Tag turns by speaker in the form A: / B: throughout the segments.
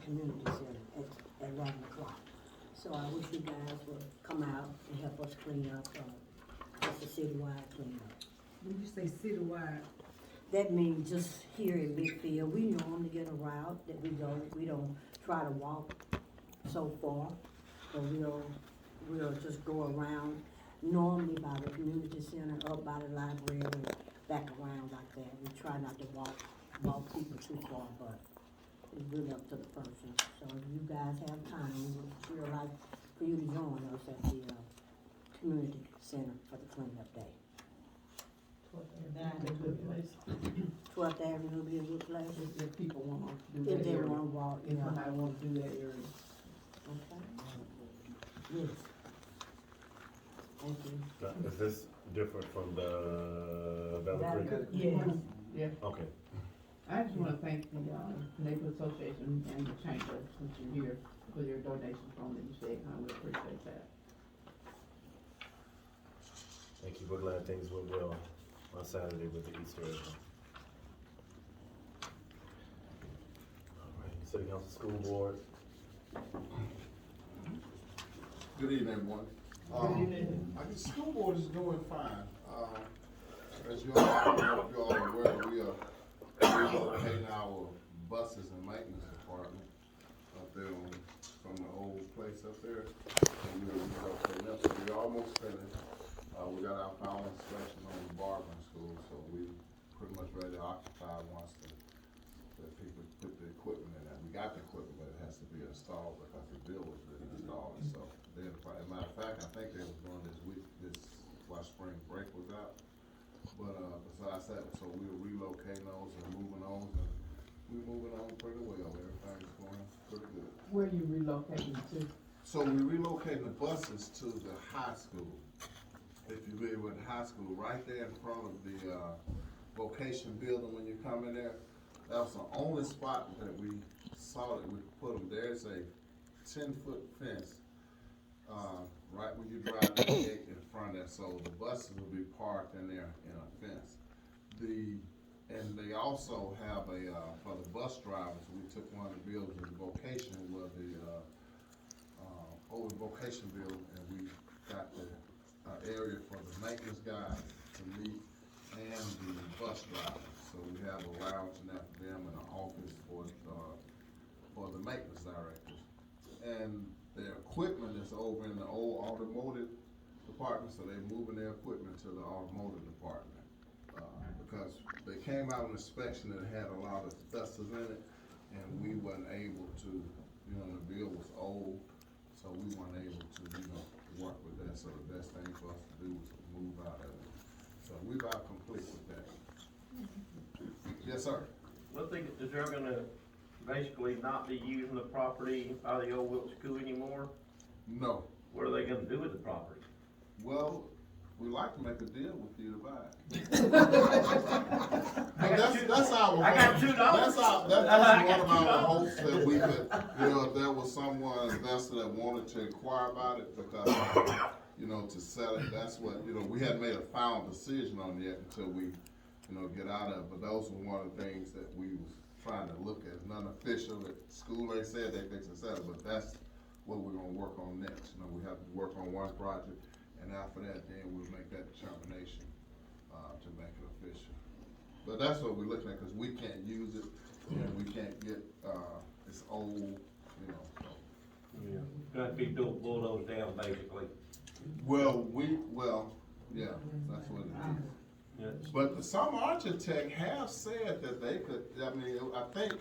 A: community center at 11 o'clock. So I wish you guys would come out and help us clean up, it's a citywide cleanup.
B: When you say citywide,
A: That means just here in Midfield, we normally get a route that we go, we don't try to walk so far, but we'll just go around, normally by the community center, up by the library, and back around like that. We try not to walk people too far, but it's really up to the person. So if you guys have time, we would sure like for you to join us at the, community center for the cleanup day. 12th Avenue would be a good place.
B: if people wanna do
A: If
B: that
A: they
B: area,
A: wanna walk,
B: if
A: yeah.
B: somebody wanna do that area.
A: Okay. Yes. Thank you.
C: Now, is this different from the Battle Creek?
A: Battle
B: Yes, yeah.
C: Okay.
B: I just wanna thank the, Neighborhood Association and the Chamber, since you're here, for your donation from the state, I would appreciate that.
C: Thank you, we're glad things went well on Saturday with the Easter egg. All right, City Council School Board,
D: Good evening, everyone. I guess the school board is doing fine. As you all are aware, we are relocating our buses and maintenance department up there from the old place up there. And we're relocating up, so we're almost finished. We got our final inspection on the barbering school, so we pretty much ready to occupy once the people put the equipment in there. We got the equipment, but it has to be installed because the bill was really installed, so. Then, as a matter of fact, I think they was doing this week, while spring break was out. But, besides that, so we were relocating those and moving those, and we moving on pretty well. Everything's going pretty good.
B: Where are you relocating to?
D: So we relocating the buses to the high school. If you're familiar with the high school, right there in front of the, vocation building when you come in there. That was the only spot that we saw that we put them. There's a 10-foot fence right when you drive the gate in front of that, so the buses will be parked in there in a fence. And they also have for the bus drivers, we took one of the buildings in vocation where the, old vocation building, and we got the, area for the maintenance guys to meet and the bus drivers. So we have a lounge in there for them and an office for the maintenance directors. And their equipment is over in the old automotive department, so they're moving their equipment to the automotive department. Because they came out on inspection and had a lot of asbestos in it, and we wasn't able to, the bill was old, so we weren't able to, work with that. So the best thing for us to do was to move out of it. So we about complete with that. Yes, sir.
E: Well, I think that they're gonna basically not be using the property by the old Wilkes School anymore.
D: No.
E: What are they gonna do with the property?
D: Well, we like to make a deal with you to buy it.
E: I got
D: That's our.
E: I got $2.
D: That's
E: I
D: one of
E: got
D: our
E: $2.
D: hopes that we could, if there was someone investor that wanted to inquire about it, because, to sell it, that's what, we hadn't made a final decision on yet until we, get out of it. But those were one of the things that we was trying to look at. None official at school, they said they fixed to sell it, but that's what we're gonna work on next. We have to work on one project, and after that, then we'll make that determination, to make it official. But that's what we're looking at, cause we can't use it, and we can't get, it's old,
E: Yeah. Gonna be bulldozed down, basically.
D: Yeah, that's what it is.
E: Yes.
D: But some architect have said that they could, I think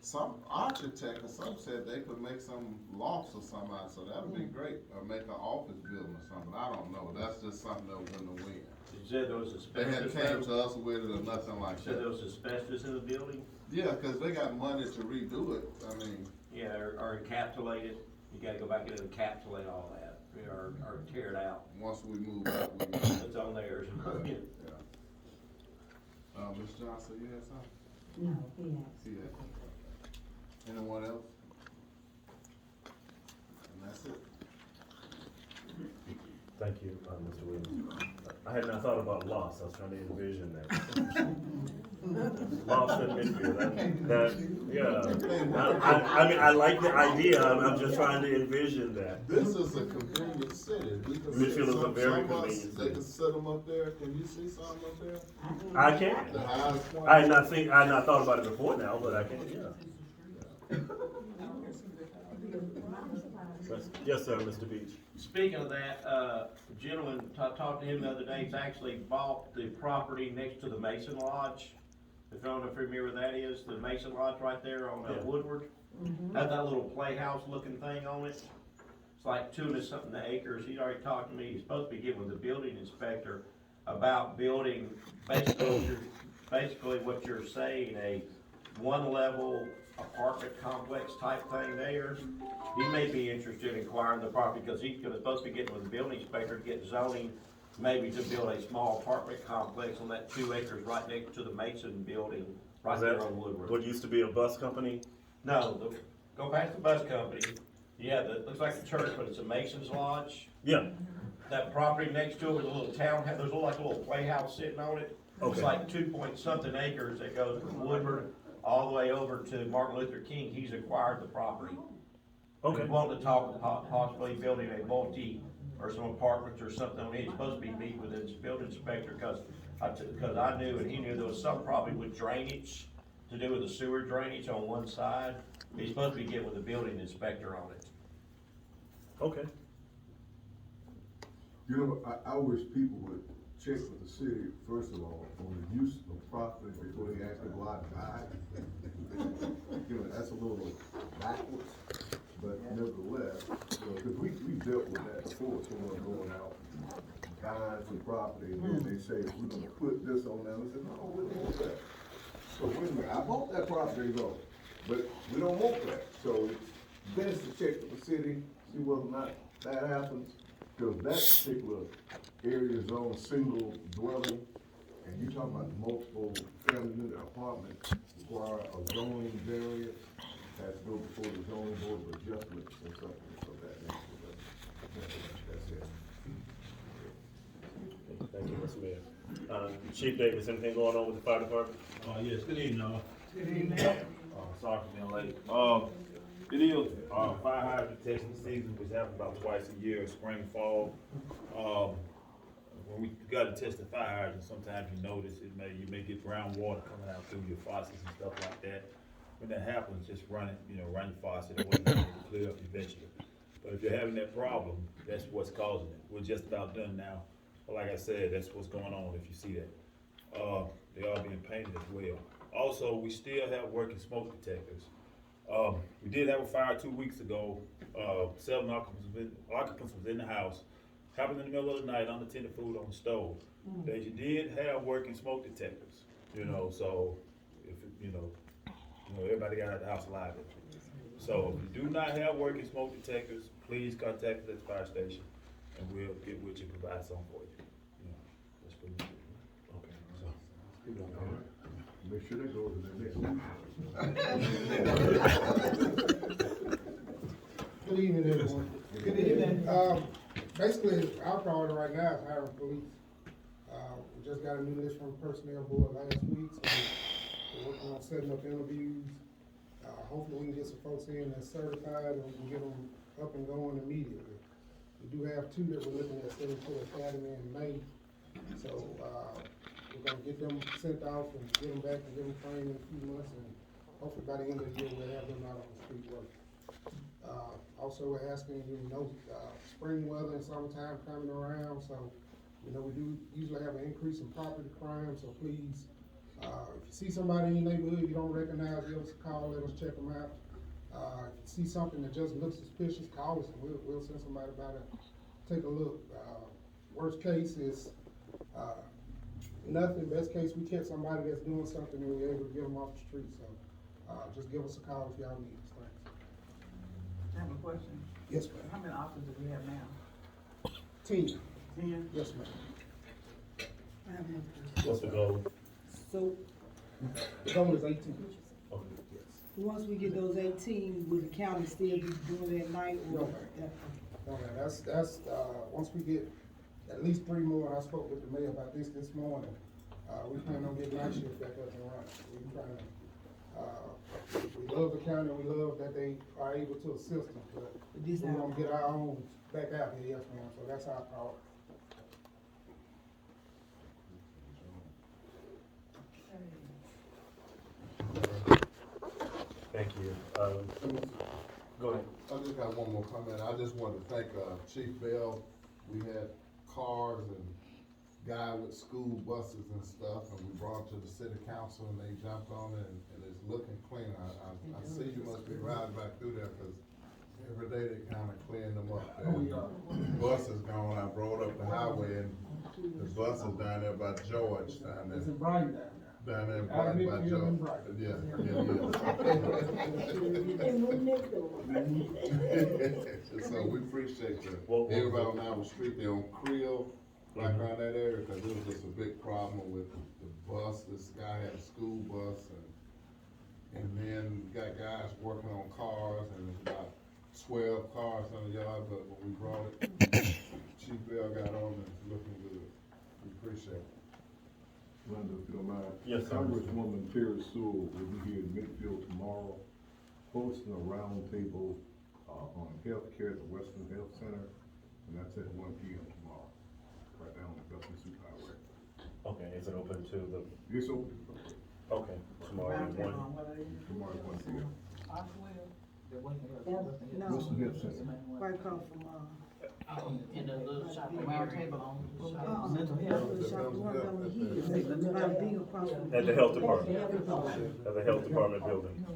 D: some architect or some said they could make some lofts or something out, so that would be great, or make an office building or something, I don't know, that's just something that was in the wind.
E: You said there was
D: They hadn't
E: asbestos.
D: came to us with it or nothing like
E: You said there
D: that.
E: was asbestos in the building?
D: Yeah, cause they got money to redo it,
E: Yeah, or encapsulate it. You gotta go back in and encapsulate all that, or tear it out.
D: once we move out, we can.
E: It's on theirs.
D: Yeah. Ms. Johnson, you had something?
A: No, he has.
D: Yeah. Anyone else? And that's it.
C: thank you, Mr. Williams. I had not thought about loss, I was trying to envision that. Loss in midfield, I mean, I like the idea, I'm just trying to envision that.
D: This is a convenient city. We can
C: Midfield
D: sit
C: is a
D: some
C: very
D: of us,
C: convenient
D: they
C: city.
D: can set them up there. Can you see some up there?
C: I can.
D: The highest point.
C: I had not thought about it before now, but I can, yeah. Yes, sir, Mr. Beach.
E: Speaking of that, gentleman, talked to him the other day, he's actually bought the property next to the Mason Lodge. If you don't know if you remember where that is, the Mason Lodge right there on Woodward. Has that little playhouse looking thing on it. It's like 200-something acres. He'd already talked to me, he's supposed to be getting with the building inspector about building basically what you're saying, a one-level apartment complex type thing there. He may be interested in acquiring the property because he's supposed to be getting with the building inspector to get zoning, maybe to build a small apartment complex on that 2 acres right next to the Mason building, right there on Woodward.
C: What used to be a bus company?
E: No, go past the bus company. Yeah, that looks like a church, but it's a Mason's Lodge.
C: Yeah,
E: That property next to it with a little town, there's like a little playhouse sitting on it. It's
C: Okay.
E: like 2-point-something acres that goes from Woodward all the way over to Martin Luther King. He's acquired the property.
C: okay.
E: We want to talk about possibly building a multi or some apartments or something on it. He's supposed to be meeting with his building inspector because I knew and he knew there was some probably with drainage to do with the sewer drainage on one side. He's supposed to be getting with the building inspector on it.
C: Okay.
F: You know, I wish people would check with the city, first of all, on the use of property before they actually go out and buy it. You know, that's a little backwards, but nevertheless, you know, cause we dealt with that before, someone going out, buying some property, and then they say, we're gonna put this on there, and I said, no, we don't want that. So wait a minute, I bought that property though, but we don't want that, so it's best to check with the city, see whether or not that happens. Cause that particular area is on single dwelling, and you're talking about multiple family unit apartments require a zoning variance, has to go before the zoning board of adjustments or something of that nature, but that's it.
C: Thank you, Mr. Mayor. Chief Davis, anything going on with the fire department?
G: Yes, good evening,
B: Good evening.
G: sorry for being late. It is, fire hydrant testing season, which happens about twice a year, spring, fall. When we gotta test the fire hydrant, sometimes you notice you may get brown water coming out through your faucets and stuff like that. When that happens, just run your faucet away, and clear up eventually. But if you're having that problem, that's what's causing it. We're just about done now. But like I said, that's what's going on if you see that. They are being painted as well. Also, we still have working smoke detectors. We did have a fire 2 weeks ago. 7 occupants was in the house. Happened in the middle of the night, unattended food on the stove. They did have working smoke detectors, so if everybody got out of the house alive. So if you do not have working smoke detectors, please contact us at the fire station and we'll get with you and provide some for you. That's pretty much it.
C: Okay, so.
F: Make sure that goes in there next week.
H: Good evening, everyone.
B: Good evening.
H: Basically, our priority right now is hiring police. We just got a new list from the personnel board last week, so we're working on setting up interviews. Hopefully we can get some folks in that's certified and we can get them up and going immediately. We do have 2 that we're looking at sending to the academy in May. So, we're gonna get them sent off and get them back and get them trained in a few months, and hopefully by the end of the year, we'll have them out on the street work. Also, we're asking, spring weather and summertime coming around, so, we do usually have an increase in property crime, so please, if you see somebody in your neighborhood you don't recognize, give us a call, let us check them out. If you see something that just looks suspicious, call us and we'll send somebody by to take a look. Worst case is, nothing. Best case, we catch somebody that's doing something and we're able to get them off the street, so, just give us a call if y'all need us. Thanks.
B: I have a question.
H: Yes, ma'am.
B: How many officers do we have now?
H: 10.
B: 10?
H: Yes, ma'am.
A: I have one question.
C: What's the goal?
A: So,
H: The goal is 18.
C: Okay.
A: once we get those 18, will the county still be doing it at night or?
H: No, ma'am. No, man, that's, once we get at least 3 more, and I spoke with the mayor about this morning. We plan on getting night shift back up and running. We trying to, we love the county, we love that they are able to assist us, but we want to get our own back out here, yes ma'am, so that's our priority.
C: Thank you. Go ahead.
D: I just got one more comment. I just wanted to thank, Chief Bell. We had cars and guy with school buses and stuff, and we brought it to the city council, and they jumped on it, and it's looking clean. I see you must be riding back through there, cause every day they kinda clean them up there. The bus is gone. I rode up the highway, and the bus is down there by George, down there.
H: It's a Brighton down there.
D: Down there by
H: Midfield
D: George.
H: and Brighton.
D: Yeah. So we appreciate everybody on our street, they on Creel, right around that area, cause it was just a big problem with the bus. This guy had a school bus, and then we got guys working on cars, and there's about 12 cars on the yard, but when we brought it, Chief Bell got on and it's looking good. We appreciate it.
F: Rhonda, if you don't mind.
C: Yes, sir.
F: Congresswoman Terry Sewell will be here in Midfield tomorrow, hosting a roundtable, on healthcare at the Western Health Center, and that's at 1 p.m. tomorrow, right down on the Gulfport Super Highway.
C: Okay, is it open to the,
F: It's open,
C: okay, tomorrow at 1?
F: tomorrow at 1 p.m.
A: No,
F: Western Health Center.
A: right across from,
B: In the little shop, round table on.
A: mental health, shop, one down the hill, about a big across from.
C: At the health department? At the health department building?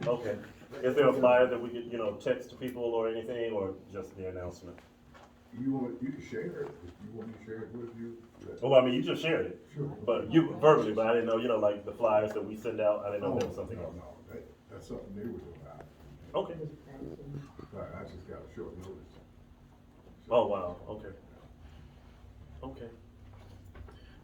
C: Okay. Is there a flyer that we could, text to people or anything, or just the announcement?
F: You can share it, if you want me to share it with you.
C: Oh, I mean, you just shared it,
F: Sure.
C: but you verbally, but I didn't know, like the flyers that we send out, I didn't know there was something else.
F: No, that's something they were doing.
C: Okay.
F: I just got a short notice.
C: Oh, wow, okay. Okay.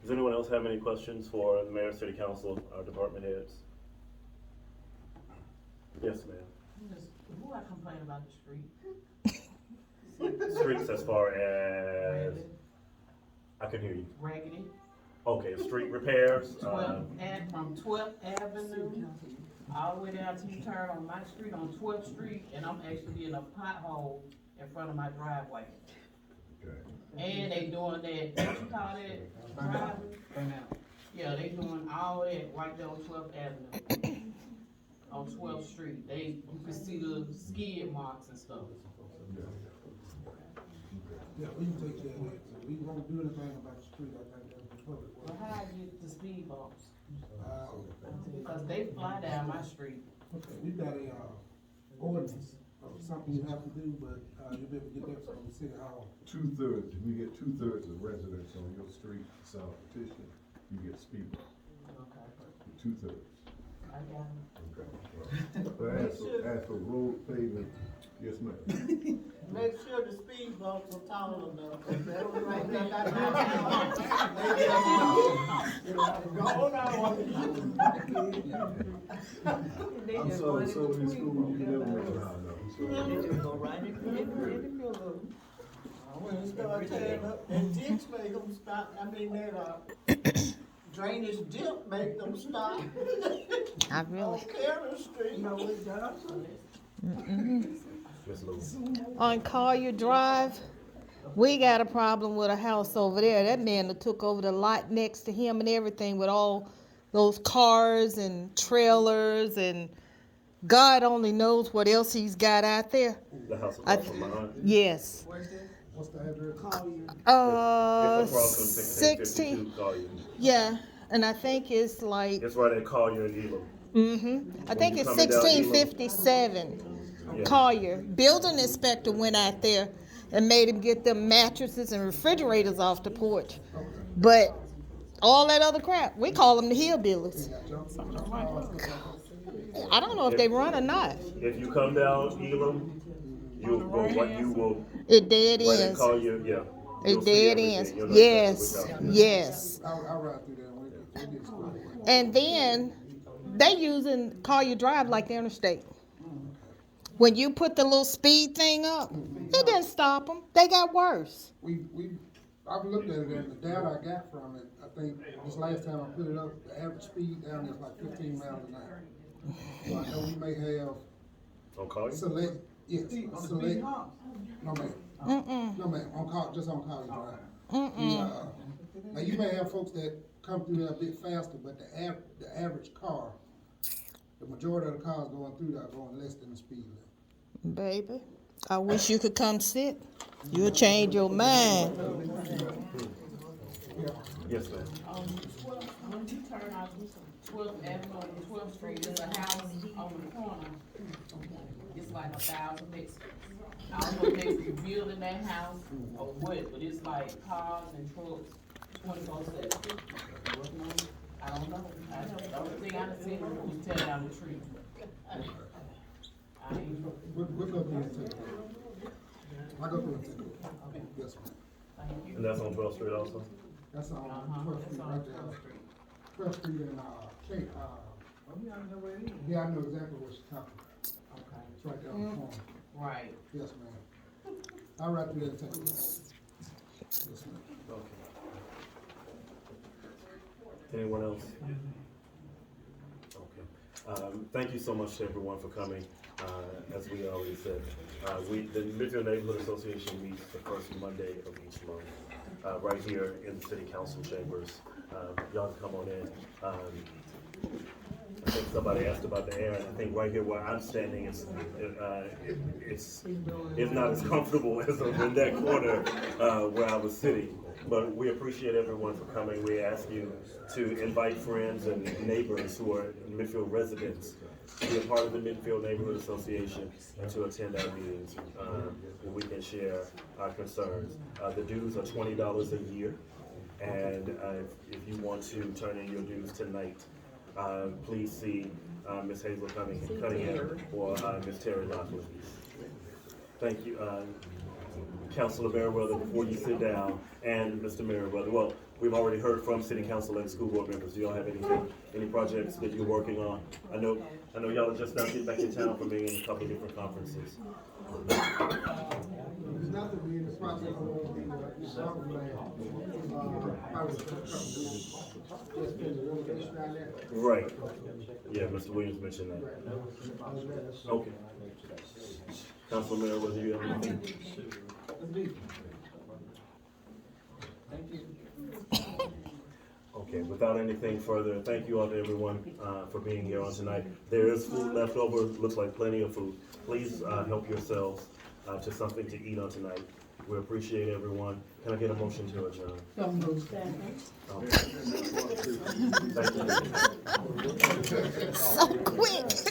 C: Does anyone else have any questions for the mayor, city council, our department heads? Yes, ma'am.
B: Who I complain about the street?
C: Streets as far as, I can hear you.
B: Raggedy.
C: Okay, street repairs,
B: 12th, and from 12th Avenue, all the way down to U-turn on my street on 12th Street, and I'm actually in a pothole in front of my driveway.
F: Okay.
B: And they doing that, what you call that, driving? Yeah, they doing all that right there on 12th Avenue. On 12th Street, you can see the skid marks and stuff.
H: Yeah, we can take care of that, so we won't do anything about the street, I think that's the public
B: But
H: work.
B: how I get the speed bumps?
H: Okay,
B: Because they fly down my street.
H: we've got a, ordinance, something you have to do, but, you'll be able to get that from the city hall.
F: 2/3, if you get 2/3 of residents on your street to sign a petition, you get speed bump.
B: Okay,
F: 2/3.
B: I got them.
F: Okay. But as for road pavement, yes, ma'am.
I: Make sure the speed bumps are tall enough, 'cause that was right there, that's
F: I'm sorry, so many schools, you never know how to
I: They just go right in the middle. When you start tearing up, that ditch make them stop, that, drainage dip make them stop.
J: Not really.
I: On Carroll Street. No, it doesn't.
C: Ms. Lewis.
J: On Collier Drive, we got a problem with a house over there. That man that took over the lot next to him and everything with all those cars and trailers and God only knows what else he's got out there.
C: The house
J: I-
C: across from mine.
J: Yes.
H: What's the address?
C: It's across from
J: 16,
C: 1652 Collier.
J: yeah, and I think it's like,
C: It's right at Collier and Elam.
J: I think
C: you
J: it's
C: coming down
J: 1657.
C: Yeah.
J: Collier. Building inspector went out there and made him get them mattresses and refrigerators off the porch. But all that other crap, we call them the hillbillies. I don't know if they run or not.
C: If you come down Elam, you will
J: It dead
C: right at
J: ends.
C: Collier, yeah. You'll
J: It
C: see
J: dead
C: everything.
J: ends.
C: You'll know
J: Yes,
C: exactly what's out.
J: yes.
H: I'll ride through there and we get started.
J: And then they using Collier Drive like the interstate. When you put the little speed thing up, it didn't stop them. They got worse.
H: We I've looked at it, and the data I got from it, I think this last time I put it up, the average speed down there is like 15 miles an hour. So I know we may have
C: On call?
H: select, yes, select, no ma'am. No ma'am, on call, just on college drive. Now you may have folks that come through there a bit faster, but the average car, the majority of the cars going through there are going less than the speed limit.
J: Baby, I wish you could come sit. You'll change your mind.
C: Yes, ma'am.
B: When you turn out 12th Avenue and 12th Street, there's a house on the corner. It's like 1,000 Mexicans. I don't know if they rebuilding that house or what, but it's like cars and trucks 24/7. I don't know. The only thing I done seen was tear down the tree. I ain't.
H: We'll go through and take it. I'll go through and take it. Yes, ma'am.
B: Thank you.
C: And that's on 12th Street also?
H: That's on
B: Uh-huh,
H: 12th
B: that's
H: Street,
B: on
H: right
B: 12th
H: there.
B: Street.
H: 12th Street and, Kate, yeah, I know exactly what you're talking about.
B: Okay.
H: It's right there on the corner.
B: Right.
H: Yes, ma'am. I'll write through there and take it. Yes, ma'am.
C: Okay. Anyone else? Okay. Thank you so much to everyone for coming. As we already said, the Midfield Neighborhood Association meets the first Monday of each month, right here in the City Council chambers. Y'all can come on in. I think somebody asked about the air, and I think right here where I'm standing is, it's not as comfortable as in that corner where I was sitting. But we appreciate everyone for coming. We ask you to invite friends and neighbors who are Midfield residents to be a part of the Midfield Neighborhood Association and to attend our meetings where we can share our concerns. The dues are $20 a year, and if you want to turn in your dues tonight, please see Ms. Hazel Cunningham or Ms. Terry Lockwood. Thank you. Councilor Merriweather, before you sit down, and Mr. Merriweather, well, we've already heard from City Council and school board members. Do y'all have any projects that you're working on? I know y'all are just now getting back in town from being in a couple of different conferences.
H: There's nothing we in the process of
C: Right. Yeah, Mr. Williams mentioned that. Okay. Councilor Merriweather, do you have anything? Okay, without anything further, thank you all to everyone for being here on tonight. There is food left over, looks like plenty of food. Please help yourselves to something to eat on tonight. We appreciate everyone. Can I get a motion to adjourn? Okay. Thank you.
J: So quick.